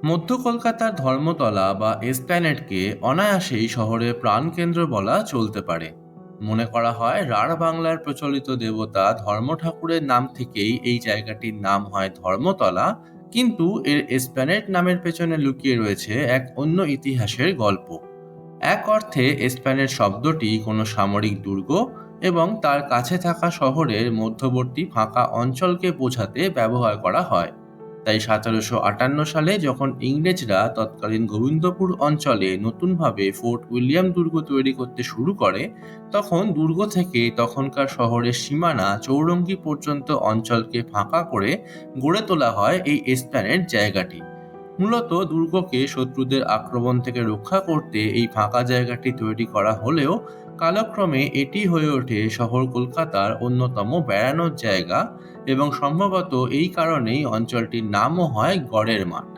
মধ্য কলকাতার ধর্মতলা বা এসপ্ল্যানেডকে অনায়াসেই শহরের প্রাণকেন্দ্র বলা চলতে পারে। মনে করা হয় রাঢ় বাংলার প্রচলিত দেবতা ধর্ম ঠাকুরের নাম থেকেই এই জায়গাটির নাম হয় ধর্মতলা। কিন্তু এর এসপ্ল্যানেড নামের পেছনে লুকিয়ে রয়েছে এক অন্য ইতিহাসের গল্প। এক অর্থে এসপ্ল্যানেড শব্দটি কোনো সামরিক দুর্গ এবং তার কাছে থাকা শহরের মধ্যবর্তী ফাঁকা অঞ্চলকে বোঝাতে ব্যবহার করা হয়। তাই 1758 সালে যখন ইংরেজরা তৎকালীন গোবিন্দপুর অঞ্চলে নতুনভাবে ফোর্ট উইলিয়াম দুর্গ তৈরি করতে শুরু করে, তখন দুর্গ থেকে তখনকার শহরের সীমানা চৌরঙ্গি পর্যন্ত অঞ্চলকে ফাঁকা করে গড়ে তোলা হয় এই এসপ্ল্যানেড জায়গাটি। মূলত দুর্গকে শত্রুদের আক্রমণ থেকে রক্ষা করতে এই ফাঁকা জায়গাটি তৈরি করা হলেও কালক্রমে এটি হয়ে ওঠে শহর কলকাতার অন্যতম বেড়ানোর জায়গা, এবং সম্ভবত এই কারণেই অঞ্চলটির নামও হয় গড়ের মাঠ।